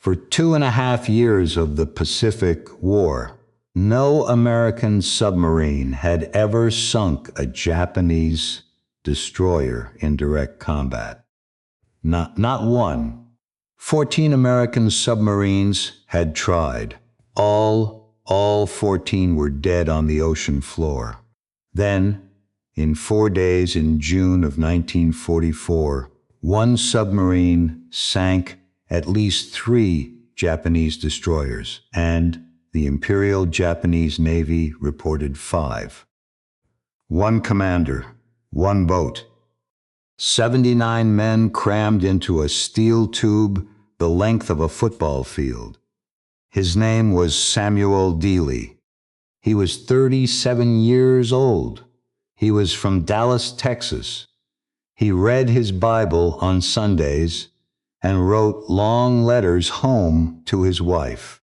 For 2.5 years of the Pacific War, no American submarine had ever sunk a Japanese destroyer in direct combat. Not one. 14 American submarines had tried. All 14 were dead on the ocean floor. Then, in 4 days in June of 1944, one submarine sank at least 3 Japanese destroyers, and the Imperial Japanese Navy reported 5. One commander, one boat. 79 men crammed into a steel tube the length of a football field. His name was Samuel Dealey. He was 37 years old. He was from Dallas, Texas. He read his Bible on Sundays and wrote long letters home to his wife.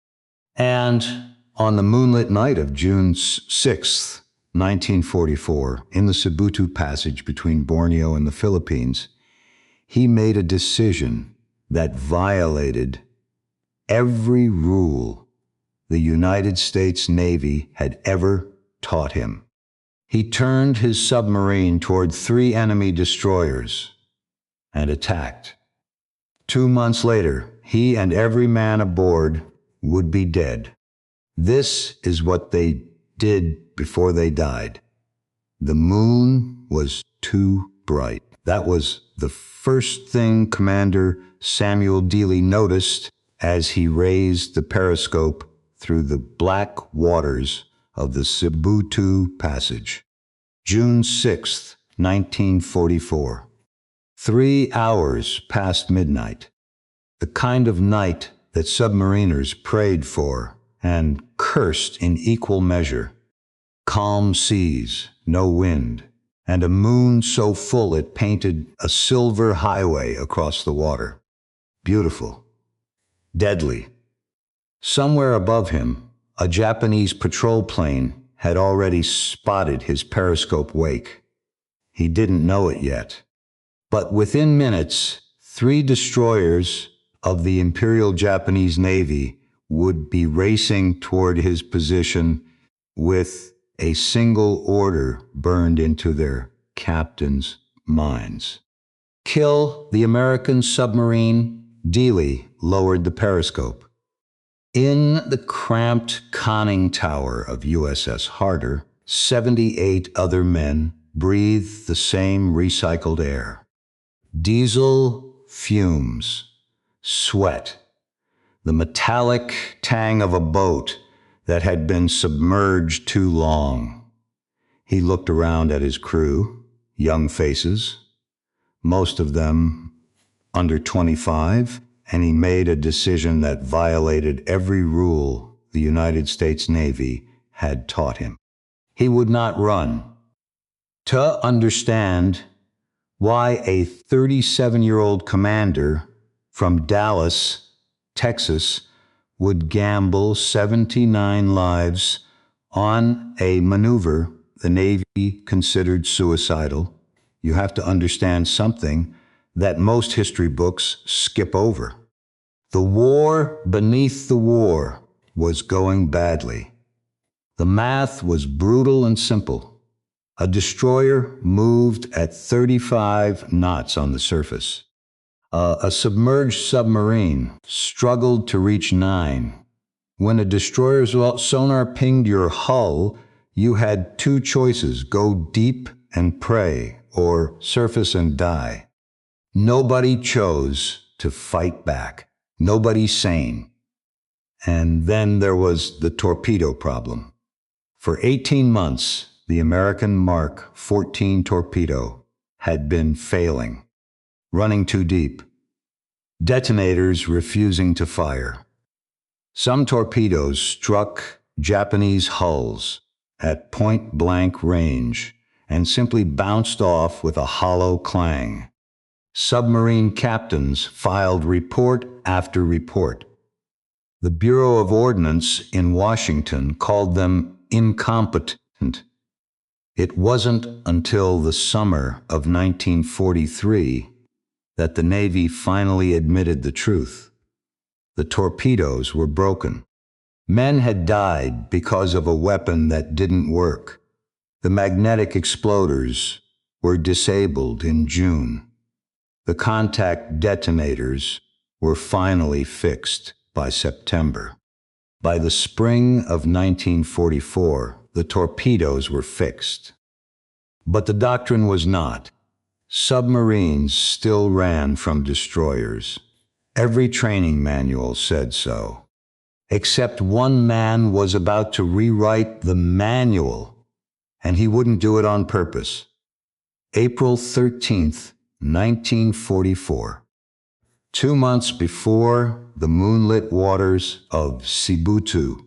And on the moonlit night of June 6th, 1944, in the Sibutu passage between Borneo and the Philippines, he made a decision that violated every rule the United States Navy had ever taught him. He turned his submarine toward 3 enemy destroyers and attacked. 2 months later, he and every man aboard would be dead. This is what they did before they died. The moon was too bright. That was the first thing Commander Samuel Dealey noticed as he raised the periscope through the black waters of the Sibutu passage. June 6, 1944. 3 hours past midnight. The kind of night that submariners prayed for and cursed in equal measure. Calm seas, no wind, and a moon so full it painted a silver highway across the water. Beautiful. Deadly. Somewhere above him, a Japanese patrol plane had already spotted his periscope wake. He didn't know it yet. But within minutes, 3 destroyers of the Imperial Japanese Navy would be racing toward his position with a single order burned into their captains' minds. Kill the American submarine. Dealey lowered the periscope. In the cramped conning tower of USS Harder, 78 other men breathed the same recycled air. Diesel fumes, sweat, the metallic tang of a boat that had been submerged too long. He looked around at his crew, young faces, most of them under 25, and he made a decision that violated every rule the United States Navy had taught him. He would not run. To understand why a 37-year-old commander from Dallas, Texas, would gamble 79 lives on a maneuver the Navy considered suicidal, you have to understand something that most history books skip over. The war beneath the war was going badly. The math was brutal and simple. A destroyer moved at 35 knots on the surface. A submerged submarine struggled to reach 9. When a destroyer's sonar pinged your hull, you had 2 choices: go deep and pray, or surface and die. Nobody chose to fight back. Nobody sane. And then there was the torpedo problem. For 18 months, the American Mark 14 torpedo had been failing, running too deep, detonators refusing to fire. Some torpedoes struck Japanese hulls at point-blank range and simply bounced off with a hollow clang. Submarine captains filed report after report. The Bureau of Ordnance in Washington called them incompetent. It wasn't until the summer of 1943 that the Navy finally admitted the truth. The torpedoes were broken. Men had died because of a weapon that didn't work. The magnetic exploders were disabled in June. The contact detonators were finally fixed by September. By the spring of 1944, the torpedoes were fixed. But the doctrine was not. Submarines still ran from destroyers. Every training manual said so. Except one man was about to rewrite the manual, and he wouldn't do it on purpose. April 13th, 1944. 2 months before the moonlit waters of Sibutu,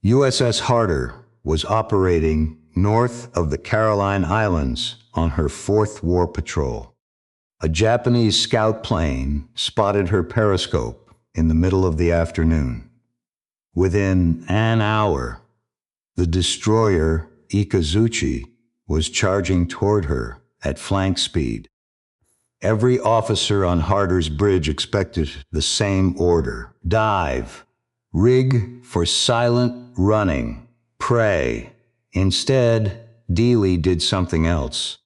USS Harder was operating north of the Caroline Islands on her fourth war patrol. A Japanese scout plane spotted her periscope in the middle of the afternoon. Within an hour, the destroyer Ikazuchi was charging toward her at flank speed. Every officer on Harder's bridge expected the same order: dive, rig for silent running, pray. Instead, Dealey did something else.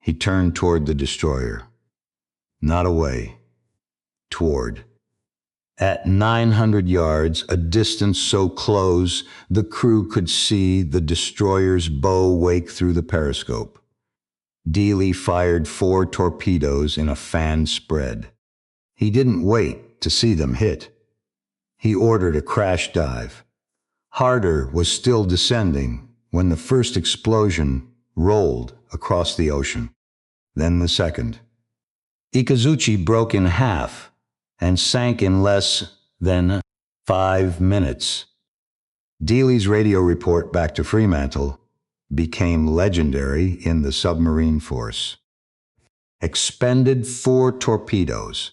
He turned toward the destroyer. Not away. Toward. At 900 yards, a distance so close the crew could see the destroyer's bow wake through the periscope. Dealey fired 4 torpedoes in a fan spread. He didn't wait to see them hit. He ordered a crash dive. Harder was still descending when the first explosion rolled across the ocean. Then the second. Ikazuchi broke in half and sank in less than 5 minutes. Dealey's radio report back to Fremantle became legendary in the submarine force. Expended 4 torpedoes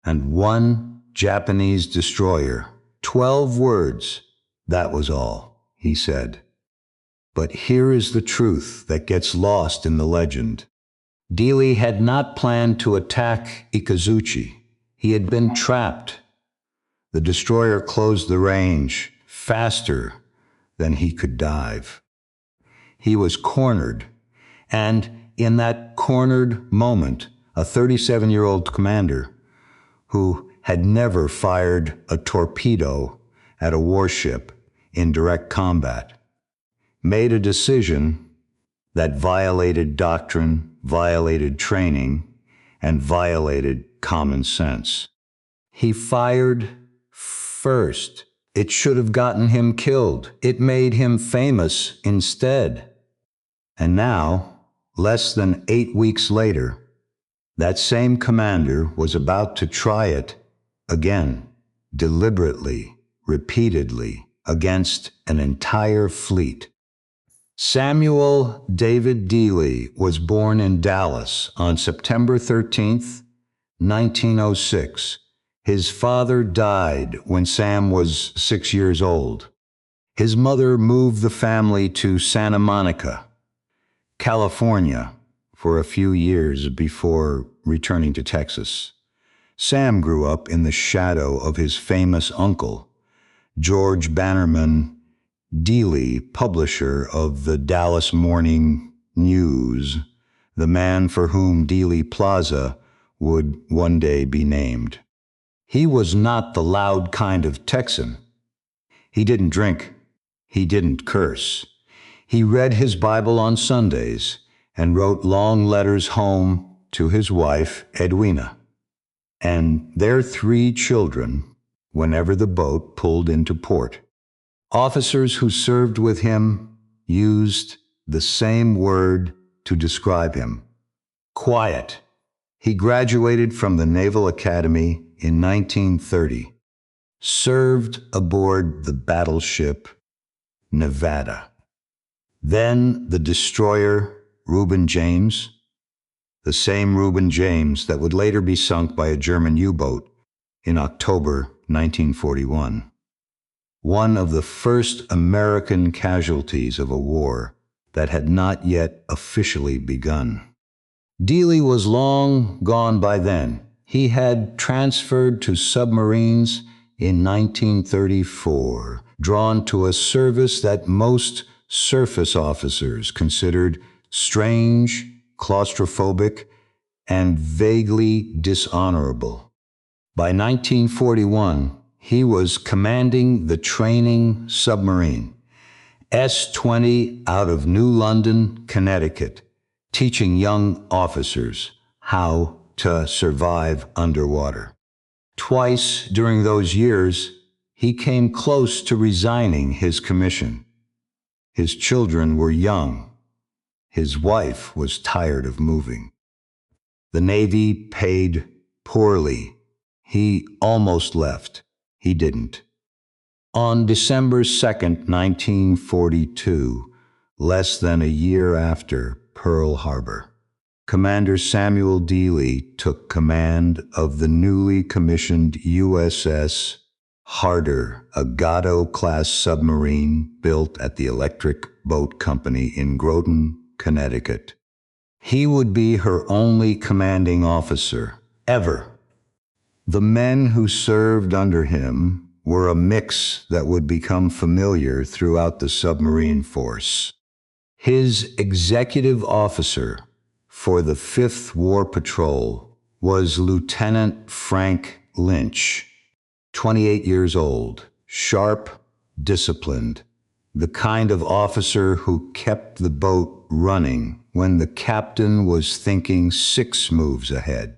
and 1 Japanese destroyer. 12 words, that was all, he said. But here is the truth that gets lost in the legend. Dealey had not planned to attack Ikazuchi. He had been trapped. The destroyer closed the range faster than he could dive. He was cornered, and in that cornered moment, a 37-year-old commander who had never fired a torpedo at a warship in direct combat made a decision that violated doctrine, violated training, and violated common sense. He fired first. It should have gotten him killed. It made him famous instead. And now, less than 8 weeks later, that same commander was about to try it again, deliberately, repeatedly, against an entire fleet. Samuel David Dealey was born in Dallas on September 13th, 1906. His father died when Sam was 6 years old. His mother moved the family to Santa Monica, California, for a few years before returning to Texas. Sam grew up in the shadow of his famous uncle, George Bannerman Dealey, publisher of the Dallas Morning News, the man for whom Dealey Plaza would one day be named. He was not the loud kind of Texan. He didn't drink. He didn't curse. He read his Bible on Sundays and wrote long letters home to his wife, Edwina, and their 3 children whenever the boat pulled into port. Officers who served with him used the same word to describe him: quiet. He graduated from the Naval Academy in 1930, served aboard the battleship Nevada. Then the destroyer Reuben James, the same Reuben James that would later be sunk by a German U-boat in October 1941. One of the first American casualties of a war that had not yet officially begun. Dealey was long gone by then. He had transferred to submarines in 1934, drawn to a service that most surface officers considered strange, claustrophobic, and vaguely dishonorable. By 1941, he was commanding the training submarine, S-20 out of New London, Connecticut, teaching young officers how to survive underwater. Twice during those years, he came close to resigning his commission. His children were young. His wife was tired of moving. The Navy paid poorly. He almost left. He didn't. On December 2nd, 1942, less than a year after Pearl Harbor, Commander Samuel Dealey took command of the newly commissioned USS Harder, a Gatto-class submarine built at the Electric Boat Company in Groton, Connecticut. He would be her only commanding officer, ever. The men who served under him were a mix that would become familiar throughout the submarine force. His executive officer for the 5th War Patrol was Lieutenant Frank Lynch, 28 years old, sharp, disciplined, the kind of officer who kept the boat running when the captain was thinking 6 moves ahead.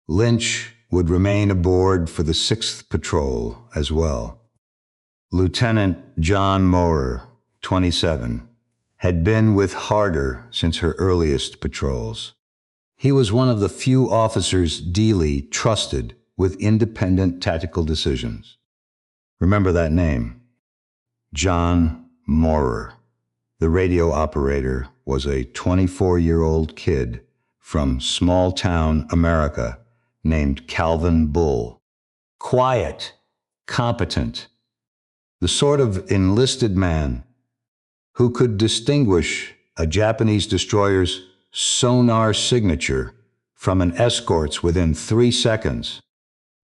Lynch would remain aboard for the 6th Patrol as well. Lieutenant John Maurer, 27, had been with Harder since her earliest patrols. He was one of the few officers Dealey trusted with independent tactical decisions. Remember that name, John Maurer. The radio operator was a 24-year-old kid from small-town America named Calvin Bull. Quiet, competent, the sort of enlisted man who could distinguish a Japanese destroyer's sonar signature from an escort's within 3 seconds.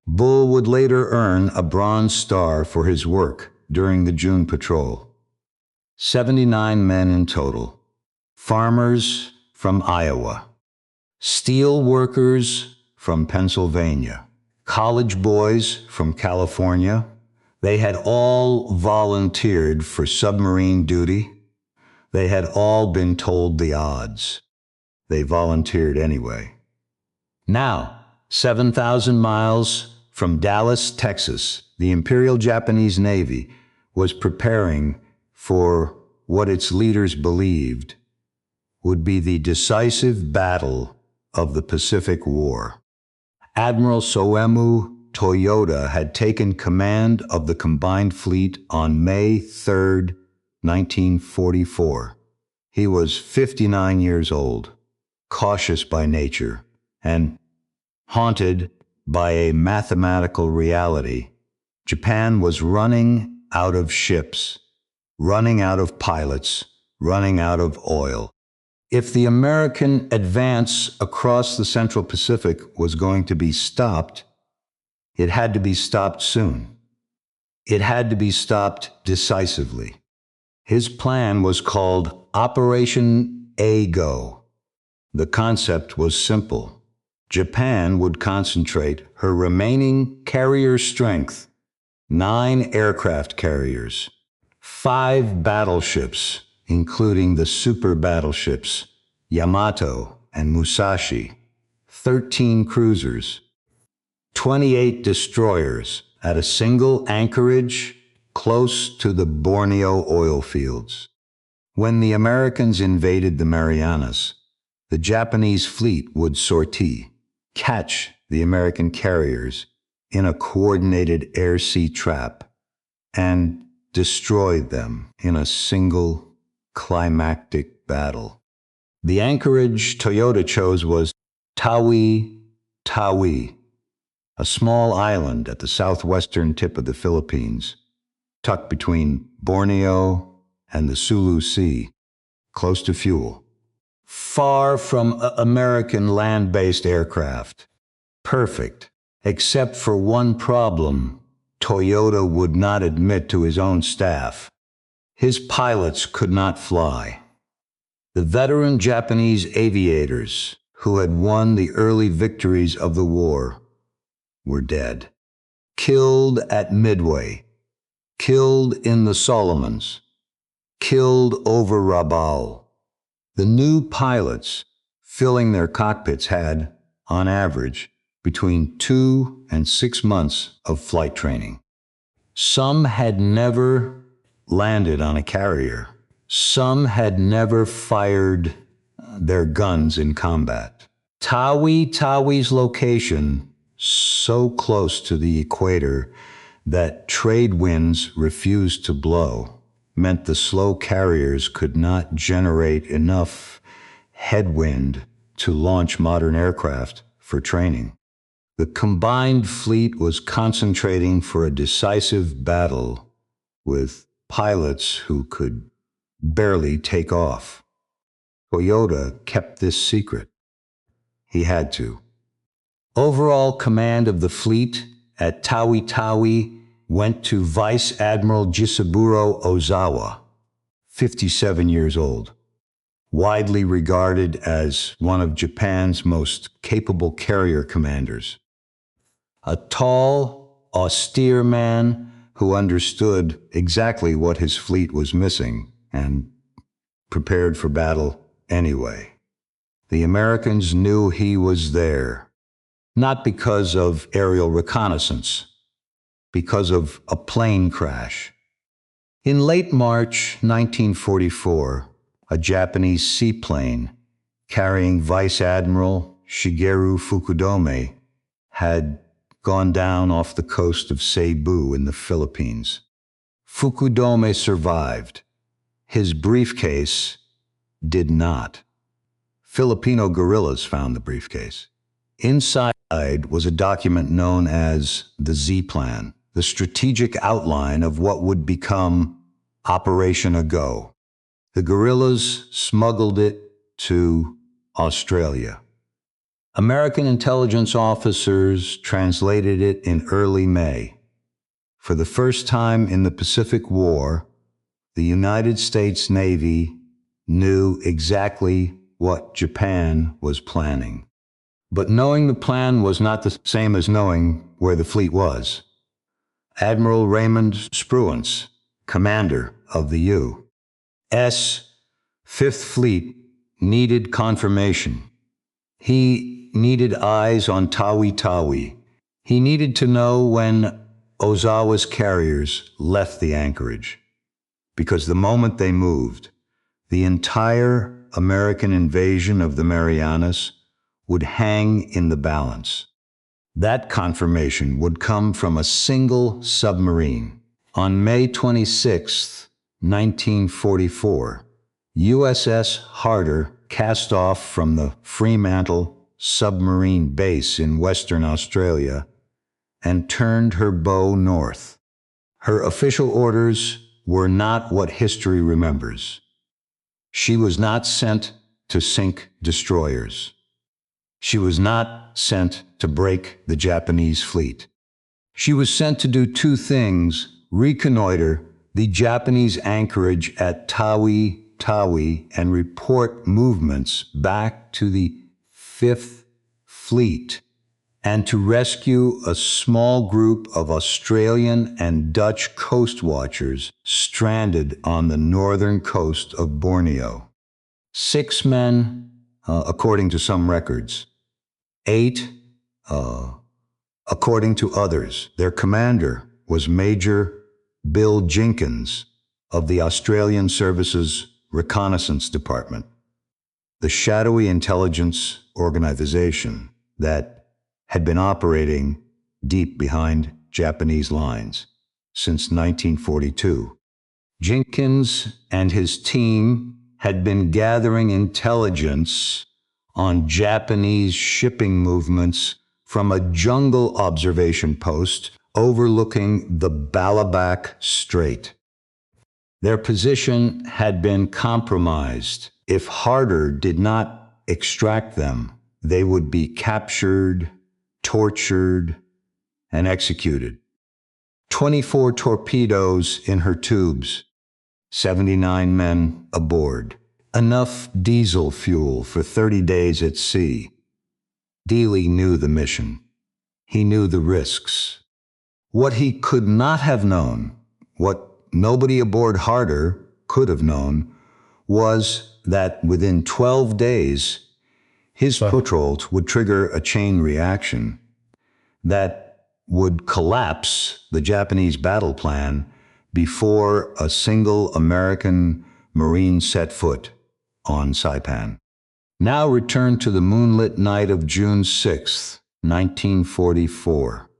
Bull would later earn a Bronze Star for his work during the June Patrol. 79 men in total. Farmers from Iowa, steel workers from Pennsylvania, college boys from California. They had all volunteered for submarine duty. They had all been told the odds. They volunteered anyway. Now, 7,000 miles from Dallas, Texas, the Imperial Japanese Navy was preparing for what its leaders believed would be the decisive battle of the Pacific War. Admiral Soemu Toyoda had taken command of the combined fleet on May 3, 1944. He was 59 years old, cautious by nature, and haunted by a mathematical reality. Japan was running out of ships, running out of pilots, running out of oil. If the American advance across the Central Pacific was going to be stopped, it had to be stopped soon. It had to be stopped decisively. His plan was called Operation A-Go. The concept was simple. Japan would concentrate her remaining carrier strength, 9 aircraft carriers, 5 battleships, including the super battleships Yamato and Musashi, 13 cruisers, 28 destroyers at a single anchorage close to the Borneo oil fields. When the Americans invaded the Marianas, the Japanese fleet would sortie, catch the American carriers in a coordinated air-sea trap, and destroy them in a single climactic battle. The anchorage Toyota chose was Tawi-Tawi, a small island at the southwestern tip of the Philippines, tucked between Borneo and the Sulu Sea, close to fuel. Far from American land-based aircraft. Perfect, except for one problem. Toyota would not admit to his own staff. His pilots could not fly. The veteran Japanese aviators who had won the early victories of the war were dead. Killed at Midway, killed in the Solomons, killed over Rabaul. The new pilots filling their cockpits had, on average, between 2 and 6 months of flight training. Some had never landed on a carrier. Some had never fired their guns in combat. Tawi-Tawi's location, so close to the equator that trade winds refused to blow, meant the slow carriers could not generate enough headwind to launch modern aircraft for training. The combined fleet was concentrating for a decisive battle with pilots who could barely take off. Toyota kept this secret. He had to. Overall command of the fleet at Tawi-Tawi went to Vice Admiral Jisaburo Ozawa, 57 years old, widely regarded as one of Japan's most capable carrier commanders. A tall, austere man who understood exactly what his fleet was missing and prepared for battle anyway. The Americans knew he was there, not because of aerial reconnaissance, because of a plane crash. In late March 1944, a Japanese seaplane carrying Vice Admiral Shigeru Fukudome had gone down off the coast of Cebu in the Philippines. Fukudome survived. His briefcase did not. Filipino guerrillas found the briefcase. Inside was a document known as the Z-Plan, the strategic outline of what would become Operation Ago. The guerrillas smuggled it to Australia. American intelligence officers translated it in early May. For the first time in the Pacific War, the United States Navy knew exactly what Japan was planning. But knowing the plan was not the same as knowing where the fleet was. Admiral Raymond Spruance, commander of the U.S. Fifth Fleet, needed confirmation. He needed eyes on Tawi-Tawi. He needed to know when Ozawa's carriers left the anchorage, because the moment they moved, the entire American invasion of the Marianas would hang in the balance. That confirmation would come from a single submarine. On May 26, 1944, USS Harder cast off from the Fremantle submarine base in Western Australia and turned her bow north. Her official orders were not what history remembers. She was not sent to sink destroyers. She was not sent to break the Japanese fleet. She was sent to do two things: reconnoiter the Japanese anchorage at Tawi-Tawi and report movements back to the Fifth Fleet, and to rescue a small group of Australian and Dutch coast watchers stranded on the northern coast of Borneo. 6 men, according to some records. 8, according to others. Their commander was Major Bill Jenkins of the Australian Services Reconnaissance Department, the shadowy intelligence organization that had been operating deep behind Japanese lines since 1942. Jenkins and his team had been gathering intelligence on Japanese shipping movements from a jungle observation post overlooking the Balabac Strait. Their position had been compromised. If Harder did not extract them, they would be captured, tortured, and executed. 24 torpedoes in her tubes, 79 men aboard, enough diesel fuel for 30 days at sea. Dealey knew the mission. He knew the risks. What he could not have known, what nobody aboard Harder could have known, was that within 12 days, his patrols would trigger a chain reaction that would collapse the Japanese battle plan before a single American Marine set foot on Saipan. Now return to the moonlit night of June 6, 1944.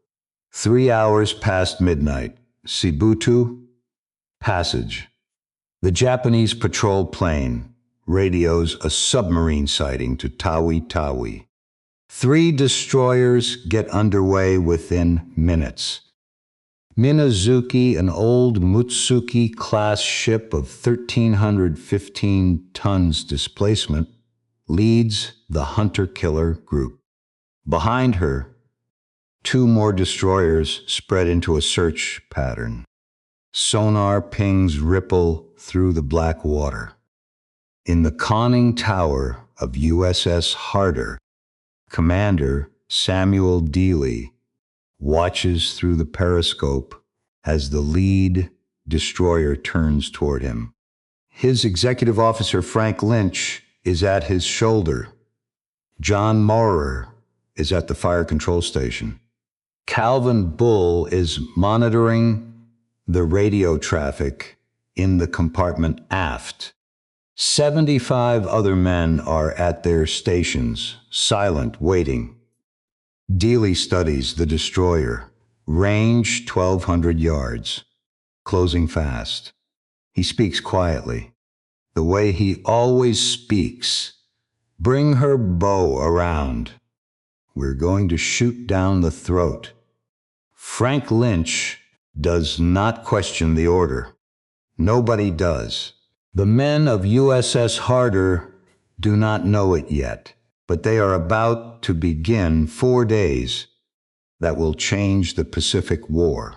3 hours past midnight, Sibutu, passage. The Japanese patrol plane radios a submarine sighting to Tawi-Tawi. 3 destroyers get underway within minutes. Minazuki, an old Mutsuki-class ship of 1,315 tons displacement, leads the hunter-killer group. Behind her, 2 more destroyers spread into a search pattern. Sonar pings ripple through the black water. In the conning tower of USS Harder, Commander Samuel Dealey watches through the periscope as the lead destroyer turns toward him. His executive officer, Frank Lynch, is at his shoulder. John Maurer is at the fire control station. Calvin Bull is monitoring the radio traffic in the compartment aft. 75 other men are at their stations, silent, waiting. Dealey studies the destroyer, range 1,200 yards, closing fast. He speaks quietly, the way he always speaks. Bring her bow around. We're going to shoot down the throat. Frank Lynch does not question the order. Nobody does. The men of USS Harder do not know it yet, but they are about to begin 4 days that will change the Pacific War.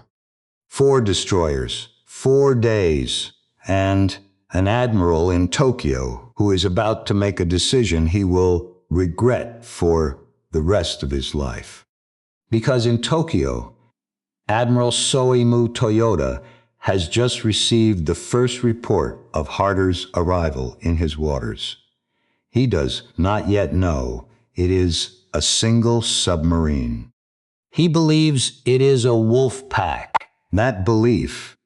4 destroyers, 4 days, and an admiral in Tokyo who is about to make a decision he will regret for the rest of his life. Because in Tokyo, Admiral Soimu Toyota has just received the first report of Harder's arrival in his waters. He does not yet know it is a single submarine. He believes it is a Wolfpack. That belief,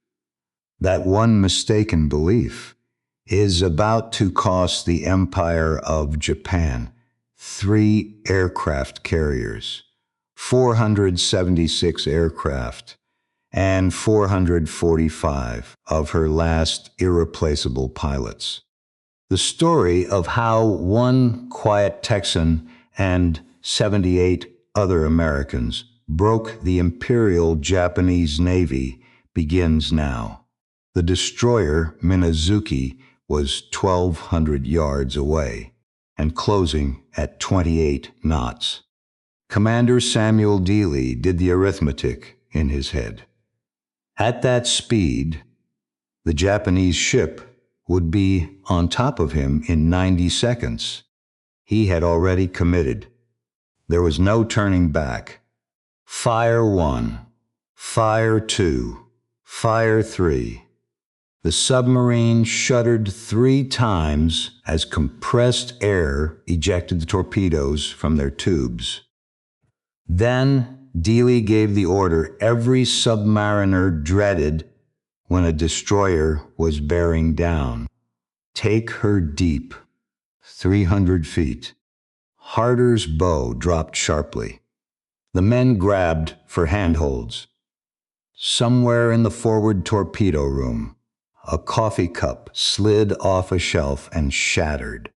that one mistaken belief, is about to cost the Empire of Japan 3 aircraft carriers, 476 aircraft, and 445 of her last irreplaceable pilots. The story of how one quiet Texan and 78 other Americans broke the Imperial Japanese Navy begins now. The destroyer Minazuki was 1,200 yards away and closing at 28 knots. Commander Samuel Dealey did the arithmetic in his head. At that speed, the Japanese ship would be on top of him in 90 seconds. He had already committed. There was no turning back. Fire 1, fire 2, fire 3. The submarine shuddered 3 times as compressed air ejected the torpedoes from their tubes. Then Dealey gave the order every submariner dreaded when a destroyer was bearing down. Take her deep, 300 feet. Harder's bow dropped sharply. The men grabbed for handholds. Somewhere in the forward torpedo room, a coffee cup slid off a shelf and shattered.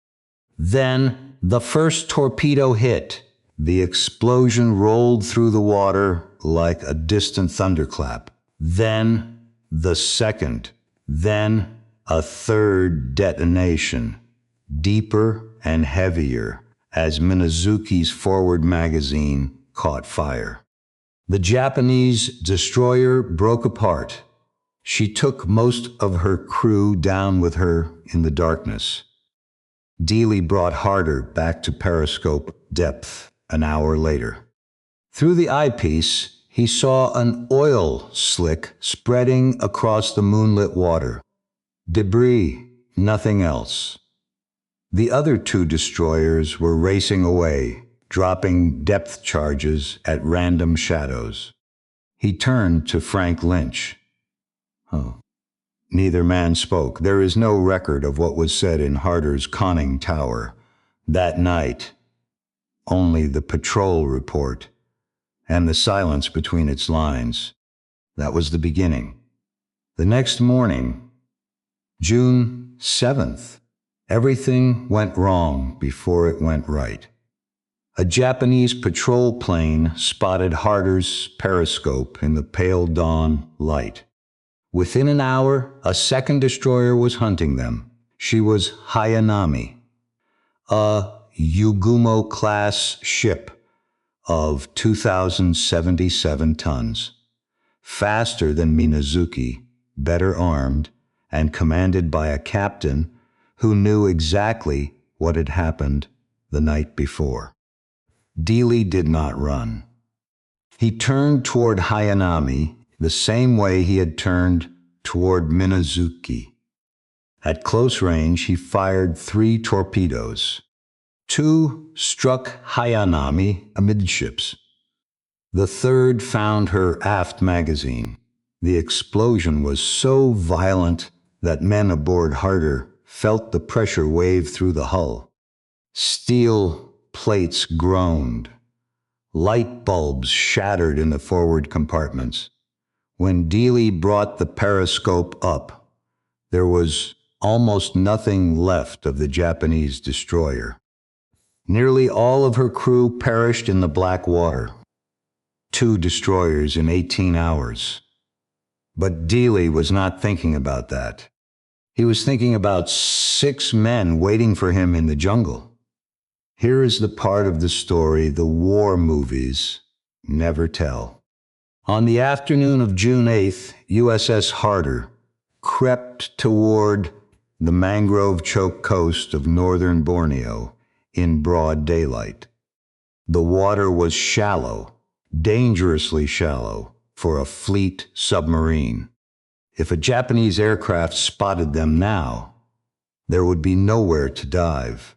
Then the first torpedo hit. The explosion rolled through the water like a distant thunderclap. Then the second. Then a third detonation, deeper and heavier, as Minazuki's forward magazine caught fire. The Japanese destroyer broke apart. She took most of her crew down with her in the darkness. Dealey brought Harder back to periscope depth an hour later. Through the eyepiece, he saw an oil slick spreading across the moonlit water. Debris, nothing else. The other two destroyers were racing away, dropping depth charges at random shadows. He turned to Frank Lynch. Oh. Neither man spoke. There is no record of what was said in Harder's conning tower that night. Only the patrol report and the silence between its lines. That was the beginning. The next morning, June 7th, everything went wrong before it went right. A Japanese patrol plane spotted Harder's periscope in the pale dawn light. Within an hour, a second destroyer was hunting them. She was Hayanami, a Yugumo-class ship of 2,077 tons, faster than Minazuki, better armed, and commanded by a captain who knew exactly what had happened the night before. Dealey did not run. He turned toward Hayanami the same way he had turned toward Minazuki. At close range, he fired 3 torpedoes. 2 struck Hayanami amidships. The third found her aft magazine. The explosion was so violent that men aboard Harder felt the pressure wave through the hull. Steel plates groaned. Light bulbs shattered in the forward compartments. When Dealey brought the periscope up, there was almost nothing left of the Japanese destroyer. Nearly all of her crew perished in the black water. 2 destroyers in 18 hours. But Dealey was not thinking about that. He was thinking about 6 men waiting for him in the jungle. Here is the part of the story the war movies never tell. On the afternoon of June 8th, USS Harder crept toward the mangrove-choked coast of northern Borneo in broad daylight. The water was shallow, dangerously shallow, for a fleet submarine. If a Japanese aircraft spotted them now, there would be nowhere to dive.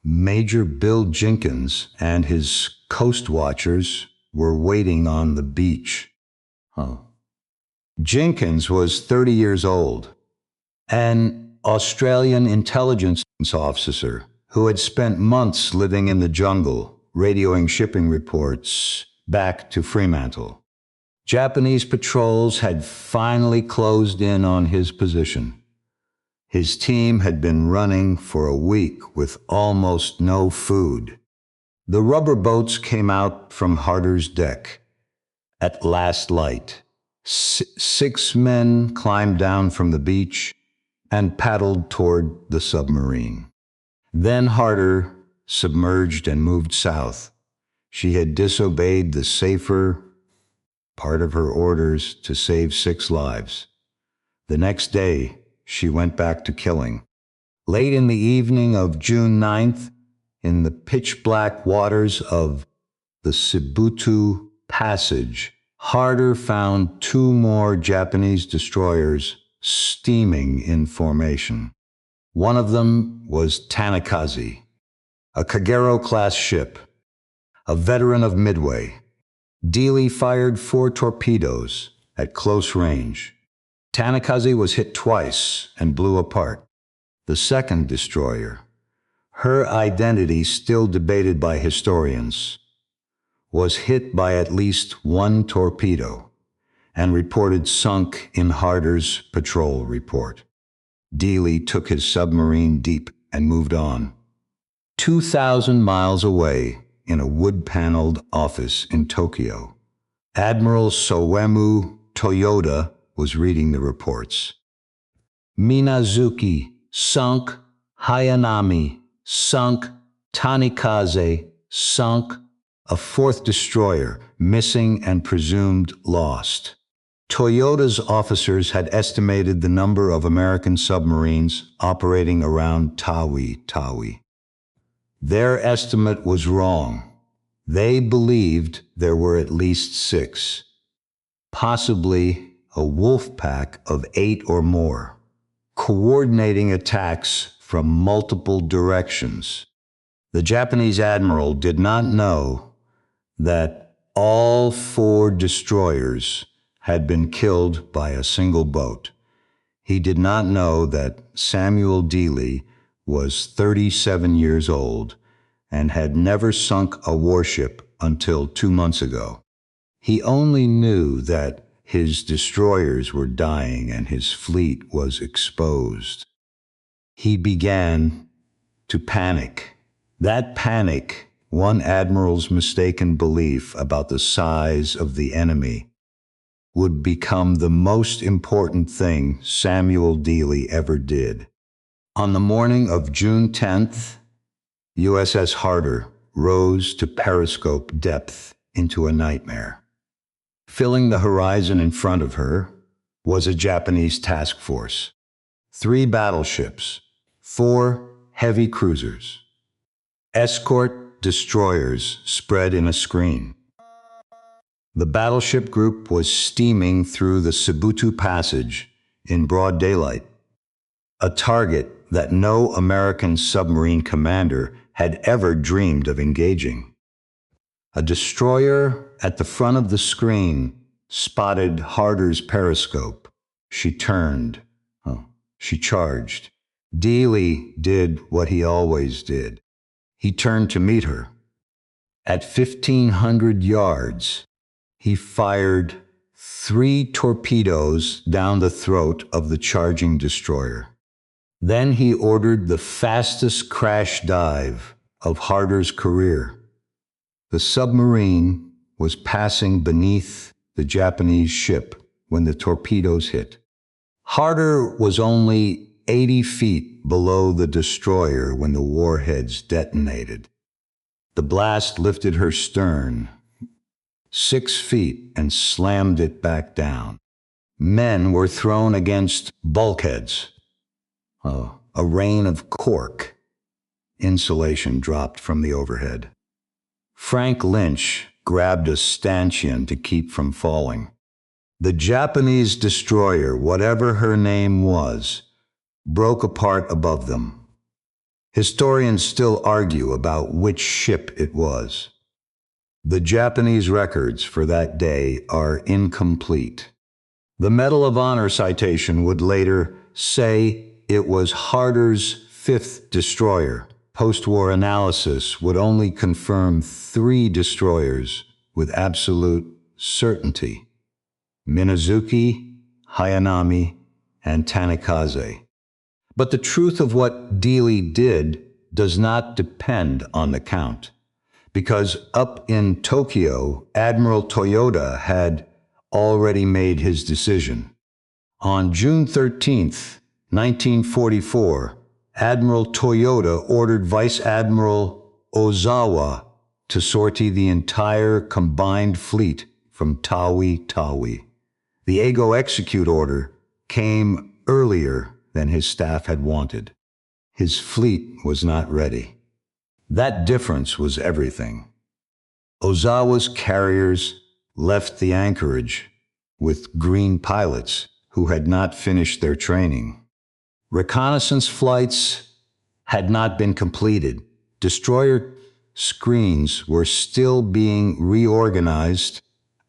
Major Bill Jenkins and his coast watchers were waiting on the beach. Jenkins was 30 years old, an Australian intelligence officer who had spent months living in the jungle, radioing shipping reports back to Fremantle. Japanese patrols had finally closed in on his position. His team had been running for a week with almost no food. The rubber boats came out from Harder's deck. At last light, 6 men climbed down from the beach and paddled toward the submarine. Then Harder submerged and moved south. She had disobeyed the safer part of her orders to save 6 lives. The next day, she went back to killing. Late in the evening of June 9th, in the pitch-black waters of the Sibutu Passage, Harder found 2 more Japanese destroyers steaming in formation. One of them was Tanikaze, a Kagero-class ship, a veteran of Midway. Dealey fired 4 torpedoes at close range. Tanikaze was hit twice and blew apart. The second destroyer, her identity still debated by historians, was hit by at least 1 torpedo and reported sunk in Harder's patrol report. Dealey took his submarine deep and moved on. 2,000 miles away, in a wood-paneled office in Tokyo, Admiral Soemu Toyoda was reading the reports. Minazuki sunk, Hayanami sunk, Tanikaze sunk, a fourth destroyer, missing and presumed lost. Toyota's officers had estimated the number of American submarines operating around Tawi-Tawi. Their estimate was wrong. They believed there were at least 6, possibly a Wolfpack of 8 or more, coordinating attacks from multiple directions. The Japanese admiral did not know that all 4 destroyers had been killed by a single boat. He did not know that Samuel Dealey was 37 years old and had never sunk a warship until 2 months ago. He only knew that his destroyers were dying and his fleet was exposed. He began to panic. That panic, one admiral's mistaken belief about the size of the enemy, would become the most important thing Samuel Dealey ever did. On the morning of June 10th, USS Harder rose to periscope depth into a nightmare. Filling the horizon in front of her was a Japanese task force. 3 battleships, 4 heavy cruisers, escort destroyers spread in a screen. The battleship group was steaming through the Sibutu Passage in broad daylight, a target that no American submarine commander had ever dreamed of engaging. A destroyer at the front of the screen spotted Harder's periscope. She turned. She charged. Dealey did what he always did. He turned to meet her. At 1,500 yards, he fired 3 torpedoes down the throat of the charging destroyer. Then he ordered the fastest crash dive of Harder's career. The submarine was passing beneath the Japanese ship when the torpedoes hit. Harder was only 80 feet below the destroyer when the warheads detonated. The blast lifted her stern 6 feet and slammed it back down. Men were thrown against bulkheads. A rain of cork. Insulation dropped from the overhead. Frank Lynch grabbed a stanchion to keep from falling. The Japanese destroyer, whatever her name was, broke apart above them. Historians still argue about which ship it was. The Japanese records for that day are incomplete. The Medal of Honor citation would later say it was Harder's 5th destroyer. Post-war analysis would only confirm 3 destroyers with absolute certainty: Minazuki, Hayanami, and Tanikaze. But the truth of what Dealey did does not depend on the count, because up in Tokyo, Admiral Toyota had already made his decision. On June 13th, 1944, Admiral Toyota ordered Vice Admiral Ozawa to sortie the entire combined fleet from Tawi-Tawi. The Ago execute order came earlier than his staff had wanted. His fleet was not ready. That difference was everything. Ozawa's carriers left the anchorage with green pilots who had not finished their training. Reconnaissance flights had not been completed. Destroyer screens were still being reorganized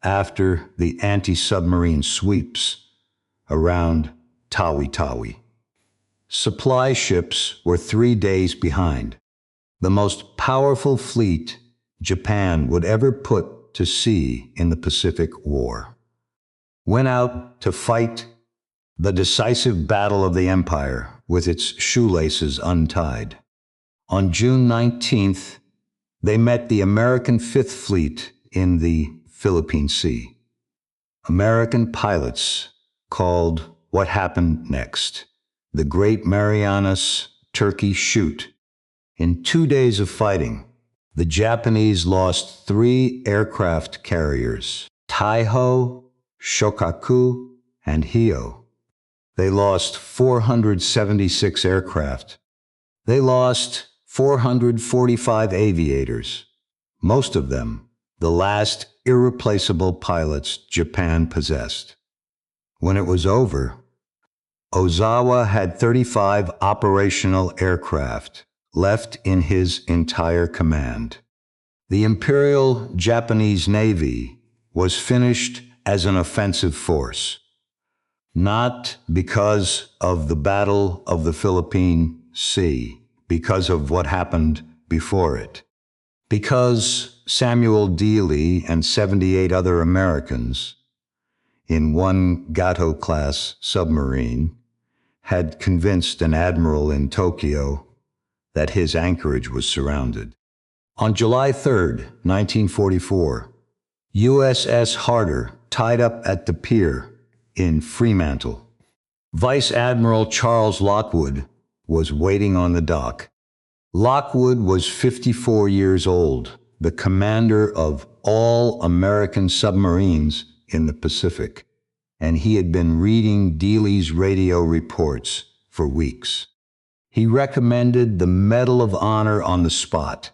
after the anti-submarine sweeps around Tawi-Tawi. Supply ships were 3 days behind. The most powerful fleet Japan would ever put to sea in the Pacific War went out to fight the decisive battle of the empire with its shoelaces untied. On June 19th, they met the American Fifth Fleet in the Philippine Sea. American pilots called what happened next the Great Marianas Turkey Shoot. In 2 days of fighting, the Japanese lost 3 aircraft carriers, Taiho, Shokaku, and Hio. They lost 476 aircraft. They lost 445 aviators, most of them the last irreplaceable pilots Japan possessed. When it was over, Ozawa had 35 operational aircraft left in his entire command. The Imperial Japanese Navy was finished as an offensive force, not because of the Battle of the Philippine Sea, because of what happened before it, because Samuel Dealey and 78 other Americans in one Gato-class submarine had convinced an admiral in Tokyo that his anchorage was surrounded. On July 3, 1944, USS Harder tied up at the pier in Fremantle. Vice Admiral Charles Lockwood was waiting on the dock. Lockwood was 54 years old, the commander of all American submarines in the Pacific, and he had been reading Dealey's radio reports for weeks. He recommended the Medal of Honor on the spot.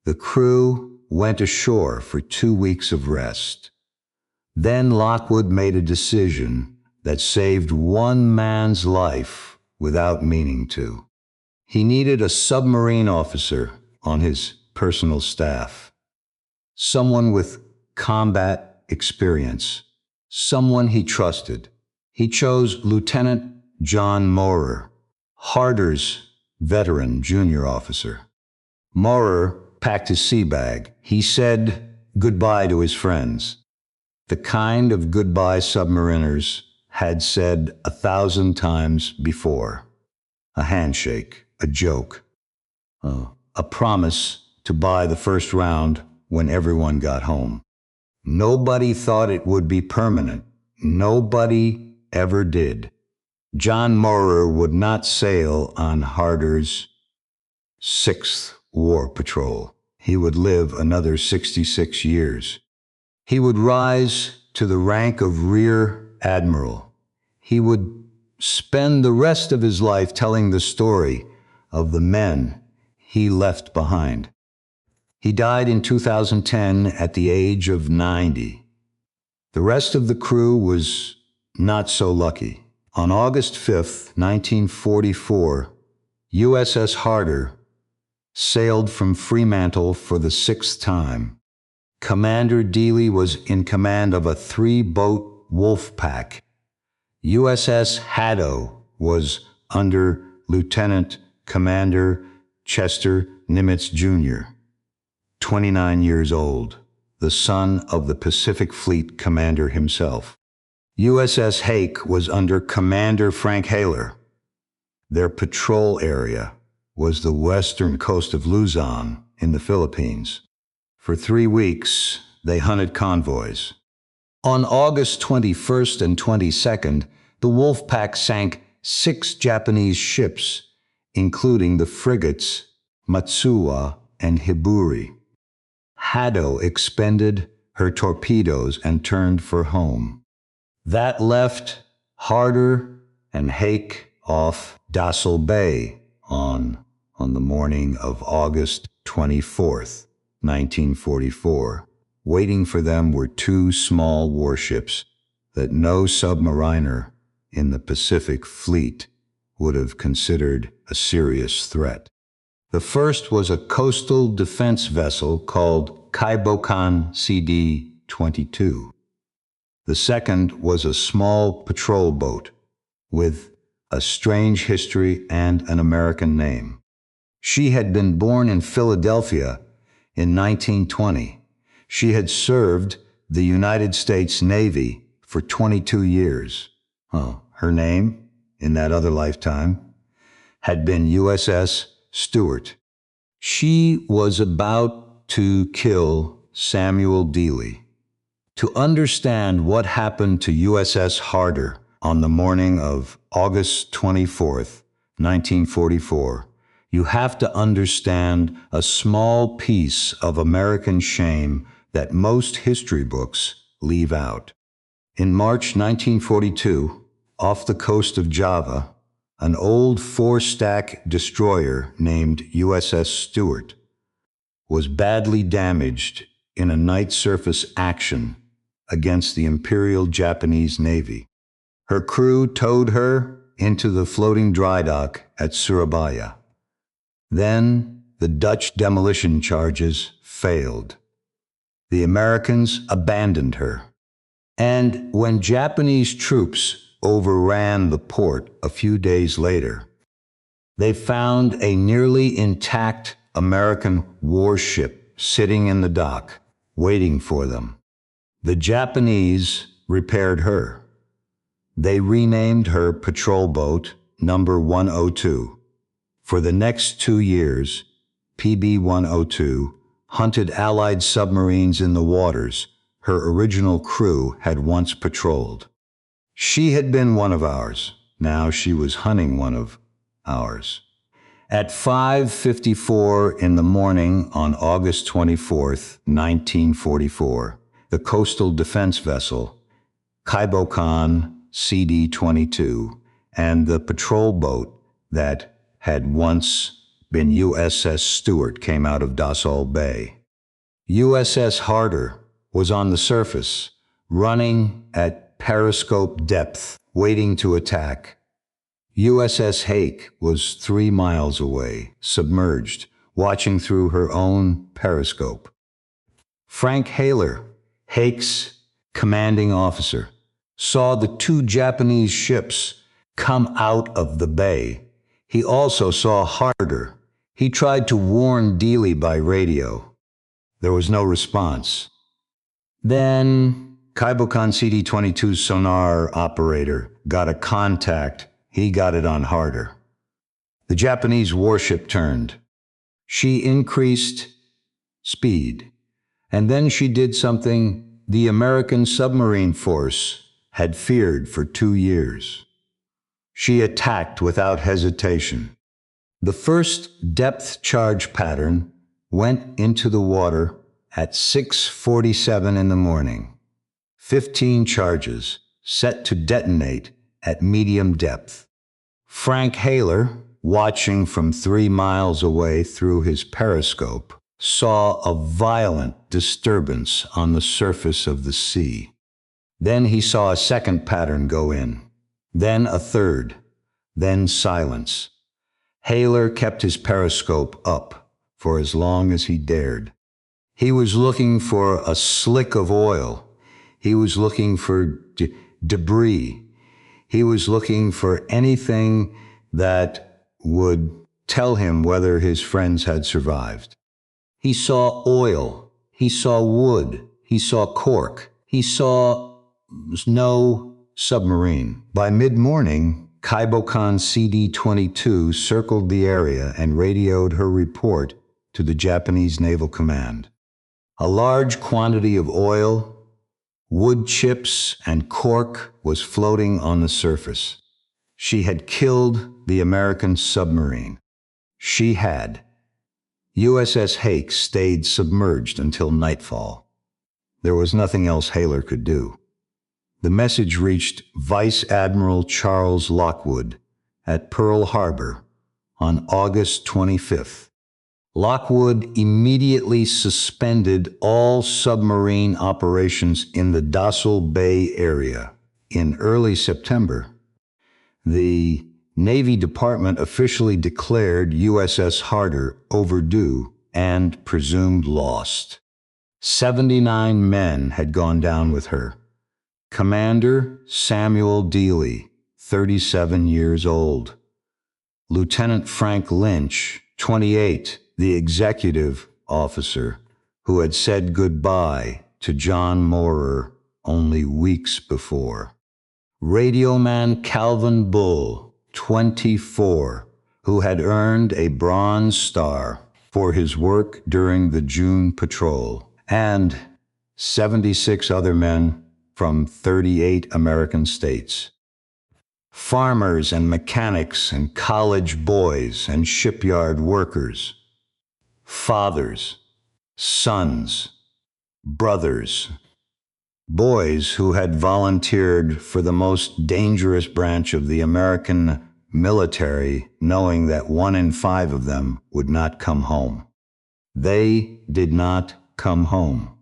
The crew went ashore for 2 weeks of rest. Then Lockwood made a decision that saved one man's life without meaning to. He needed a submarine officer on his personal staff, someone with combat experience, someone he trusted. He chose Lieutenant John Maurer, Harder's veteran junior officer. Maurer packed his sea bag. He said goodbye to his friends, the kind of goodbye submariners had said 1,000 times before. A handshake, a joke, a promise to buy the first round when everyone got home. Nobody thought it would be permanent. Nobody ever did. John Maurer would not sail on Harder's 6th war patrol. He would live another 66 years. He would rise to the rank of Rear Admiral. He would spend the rest of his life telling the story of the men he left behind. He died in 2010 at the age of 90. The rest of the crew was not so lucky. On August 5, 1944, USS Harder sailed from Fremantle for the 6th time. Commander Dealey was in command of a 3-boat Wolfpack. USS Haddo was under Lieutenant Commander Chester Nimitz Jr., 29 years old, the son of the Pacific Fleet commander himself. USS Hake was under Commander Frank Haler. Their patrol area was the western coast of Luzon in the Philippines. For 3 weeks, they hunted convoys. On August 21st and 22nd, the Wolfpack sank 6 Japanese ships, including the frigates Matsuwa and Hiburi. Haddo expended her torpedoes and turned for home. That left Harder and Hake off Dassel Bay on the morning of August 24th, 1944. Waiting for them were 2 small warships that no submariner in the Pacific Fleet would have considered a serious threat. The first was a coastal defense vessel called Kaibokan CD-22. The second was a small patrol boat with a strange history and an American name. She had been born in Philadelphia in 1920. She had served the United States Navy for 22 years. Her name, in that other lifetime, had been USS Stewart. She was about to kill Samuel Dealey. To understand what happened to USS Harder on the morning of August 24th, 1944, You have to understand a small piece of American shame that most history books leave out. In March 1942, off the coast of Java, an old four-stack destroyer named USS Stewart was badly damaged in a night surface action against the Imperial Japanese Navy. Her crew towed her into the floating dry dock at Surabaya. Then the Dutch demolition charges failed. The Americans abandoned her. And when Japanese troops overran the port a few days later, they found a nearly intact American warship sitting in the dock, waiting for them. The Japanese repaired her. They renamed her patrol boat number 102. For the next 2 years, PB-102 hunted Allied submarines in the waters her original crew had once patrolled. She had been one of ours. Now she was hunting one of ours. At 5:54 in the morning on August 24th, 1944, the coastal defense vessel, Kaibokan CD-22, and the patrol boat that had once been USS Stewart came out of Dassel Bay. USS Harder was on the surface, running at periscope depth, waiting to attack. USS Hake was 3 miles away, submerged, watching through her own periscope. Frank Haler, Hake's commanding officer, saw the 2 Japanese ships come out of the bay. He also saw Harder. He tried to warn Dealey by radio. There was no response. Then Kaibokan CD-22's sonar operator got a contact. He got it on Harder. The Japanese warship turned. She increased speed. And then she did something the American submarine force had feared for 2 years. She attacked without hesitation. The first depth charge pattern went into the water at 6:47 in the morning. 15 charges set to detonate at medium depth. Frank Haler, watching from 3 miles away through his periscope, saw a violent disturbance on the surface of the sea. Then he saw a second pattern go in, then a third, then silence. Haler kept his periscope up for as long as he dared. He was looking for a slick of oil. He was looking for debris. He was looking for anything that would tell him whether his friends had survived. He saw oil. He saw wood. He saw cork. He saw no submarine. By mid-morning, Kaibokan CD-22 circled the area and radioed her report to the Japanese Naval Command. A large quantity of oil, wood chips, and cork was floating on the surface. She had killed the American submarine. She had. USS Hake stayed submerged until nightfall. There was nothing else Haler could do. The message reached Vice Admiral Charles Lockwood at Pearl Harbor on August 25th. Lockwood immediately suspended all submarine operations in the Dassel Bay area. In early September, the Navy Department officially declared USS Harder overdue and presumed lost. 79 men had gone down with her. Commander Samuel Dealey, 37 years old. Lieutenant Frank Lynch, 28, the executive officer who had said goodbye to John Moorer only weeks before. Radioman Calvin Bull, 24, who had earned a Bronze Star for his work during the June patrol, and 76 other men from 38 American states. farmers and mechanics and college boys and shipyard workers, fathers, sons, brothers, boys who had volunteered for the most dangerous branch of the American military, knowing that 1 in 5 of them would not come home. They did not come home.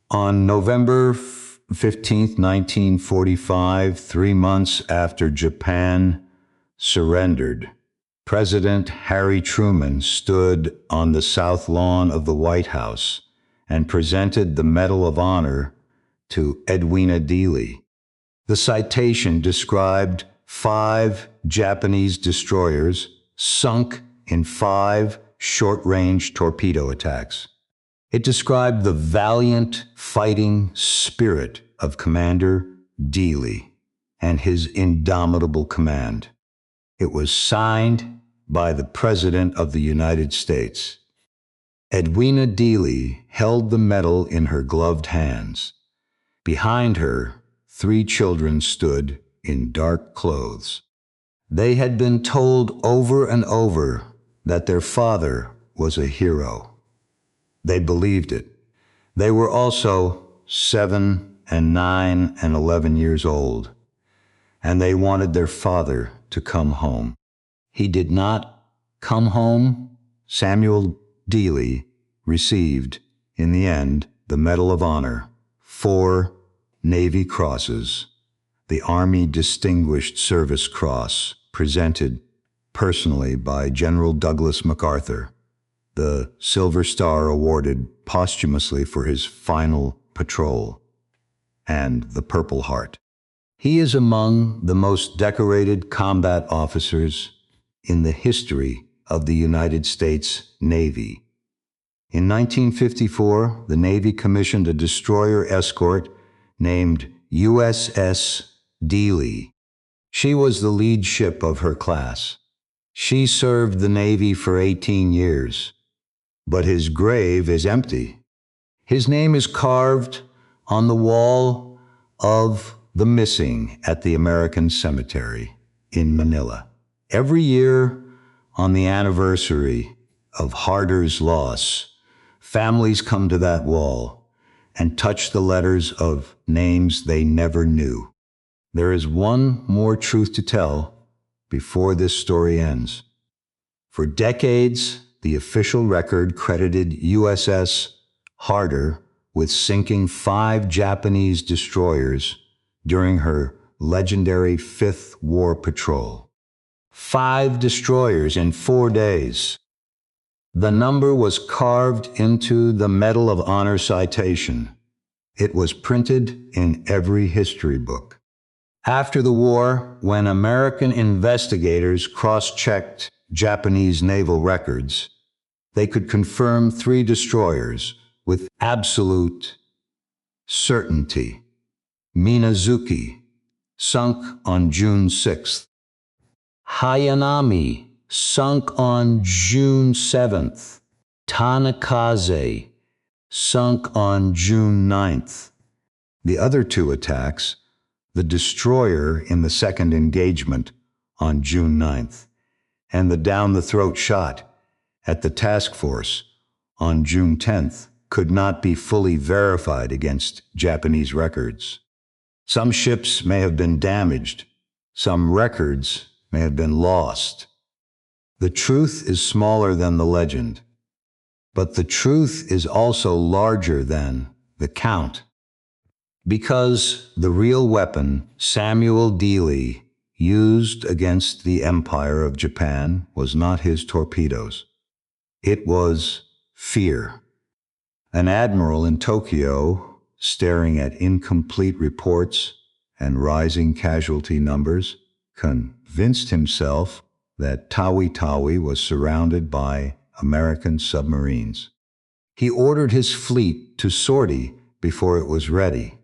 On November 15th, 1945, 3 months after Japan surrendered, President Harry Truman stood on the South Lawn of the White House and presented the Medal of Honor to Edwina Dealey. The citation described 5 Japanese destroyers sunk in 5 short-range torpedo attacks. It described the valiant fighting spirit of Commander Dealey and his indomitable command. It was signed by the President of the United States. Edwina Dealey held the medal in her gloved hands. Behind her, 3 children stood in dark clothes. They had been told over and over that their father was a hero. They believed it. They were also 7 and 9 and 11 years old, and they wanted their father to come home. He did not come home. Samuel Dealey received, in the end, the Medal of Honor, 4 Navy Crosses, the Army Distinguished Service Cross, presented personally by General Douglas MacArthur, the Silver Star awarded posthumously for his final patrol, and the Purple Heart. He is among the most decorated combat officers in the history of the United States Navy. In 1954, the Navy commissioned a destroyer escort named USS Dealey. She was the lead ship of her class. She served the Navy for 18 years, but his grave is empty. His name is carved on the wall of the missing at the American Cemetery in Manila. Every year, on the anniversary of Harder's loss, families come to that wall and touch the letters of names they never knew. There is one more truth to tell before this story ends. For decades, the official record credited USS Harder with sinking 5 Japanese destroyers during her legendary 5th War Patrol. 5 destroyers in 4 days. The number was carved into the Medal of Honor citation. It was printed in every history book. After the war, when American investigators cross-checked Japanese naval records, they could confirm 3 destroyers with absolute certainty. Minazuki, sunk on June 6th. Hayanami, sunk on June 7th. Tanakaze, sunk on June 9th. The other 2 attacks, the destroyer in the second engagement on June 9th, and the down-the-throat shot at the task force on June 10th, could not be fully verified against Japanese records. Some ships may have been damaged. Some records may have been lost. The truth is smaller than the legend, but the truth is also larger than the count. Because the real weapon Samuel Dealey used against the Empire of Japan was not his torpedoes. It was fear. An admiral in Tokyo, staring at incomplete reports and rising casualty numbers, convinced himself that Tawi-Tawi was surrounded by American submarines. He ordered his fleet to sortie before it was ready.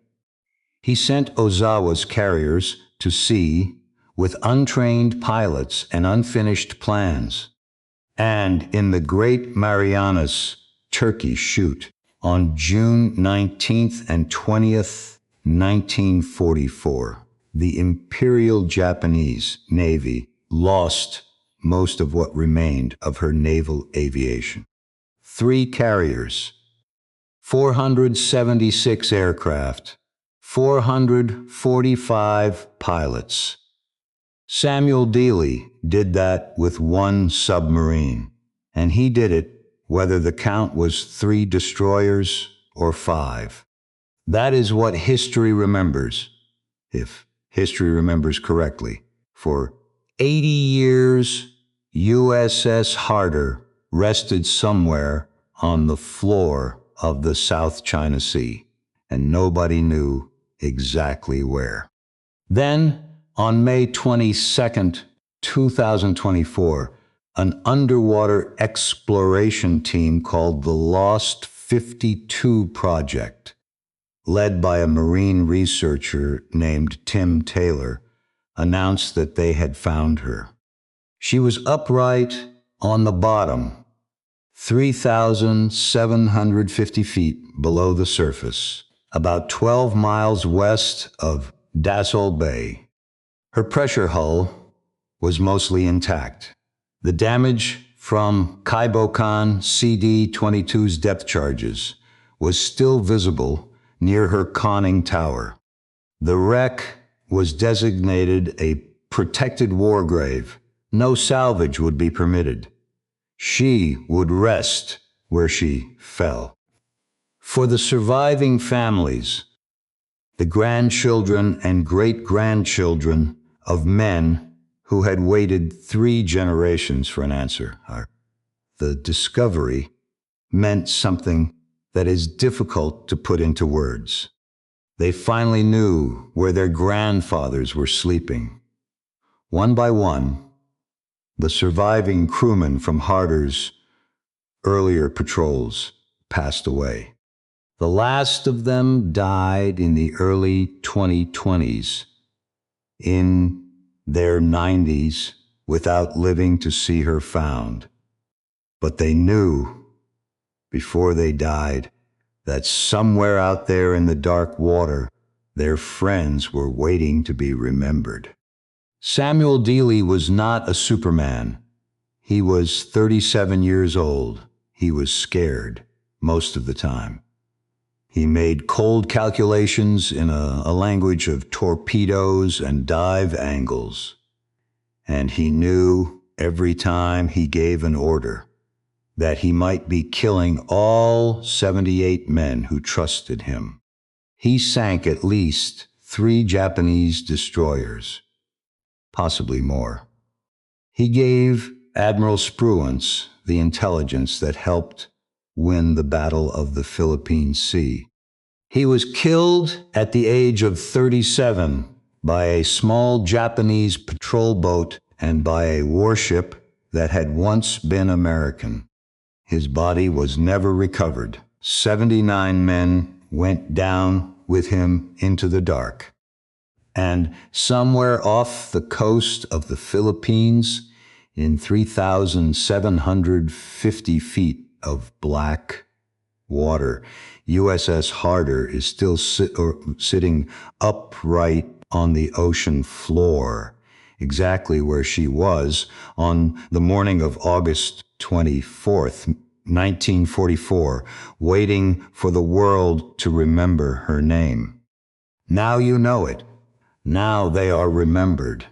He sent Ozawa's carriers to sea with untrained pilots and unfinished plans. And in the Great Marianas Turkey Shoot on June 19th and 20th, 1944, the Imperial Japanese Navy lost most of what remained of her naval aviation. 3 carriers, 476 aircraft, 445 pilots. Samuel David did that with 1 submarine, and he did it whether the count was 3 destroyers or 5. That is what history remembers, if history remembers correctly. For 80 years, USS Harder rested somewhere on the floor of the South China Sea, and nobody knew exactly where. Then, on May 22nd, 2024, an underwater exploration team called the Lost 52 Project, led by a marine researcher named Tim Taylor, announced that they had found her. She was upright on the bottom, 3,750 feet below the surface, about 12 miles west of Dassel Bay. Her pressure hull was mostly intact. The damage from Kaibokan CD-22's depth charges was still visible near her conning tower. The wreck was designated a protected war grave. No salvage would be permitted. She would rest where she fell. For the surviving families, the grandchildren and great-grandchildren of men who had waited 3 generations for an answer, the discovery meant something that is difficult to put into words. They finally knew where their grandfathers were sleeping. One by one, the surviving crewmen from Harder's earlier patrols passed away. The last of them died in the early 2020s, in their 90s, without living to see her found. But they knew, before they died, that somewhere out there in the dark water, their friends were waiting to be remembered. Samuel Dealey was not a Superman. He was 37 years old. He was scared most of the time. He made cold calculations in a language of torpedoes and dive angles. And he knew every time he gave an order that he might be killing all 78 men who trusted him. He sank at least 3 Japanese destroyers, possibly more. He gave Admiral Spruance the intelligence that helped win the Battle of the Philippine Sea. He was killed at the age of 37 by a small Japanese patrol boat and by a warship that had once been American. His body was never recovered. 79 men went down with him into the dark. And somewhere off the coast of the Philippines, in 3,750 feet of black water, USS Harder is still sitting upright on the ocean floor, exactly where she was on the morning of August 24th, 1944, waiting for the world to remember her name. Now you know it. Now they are remembered.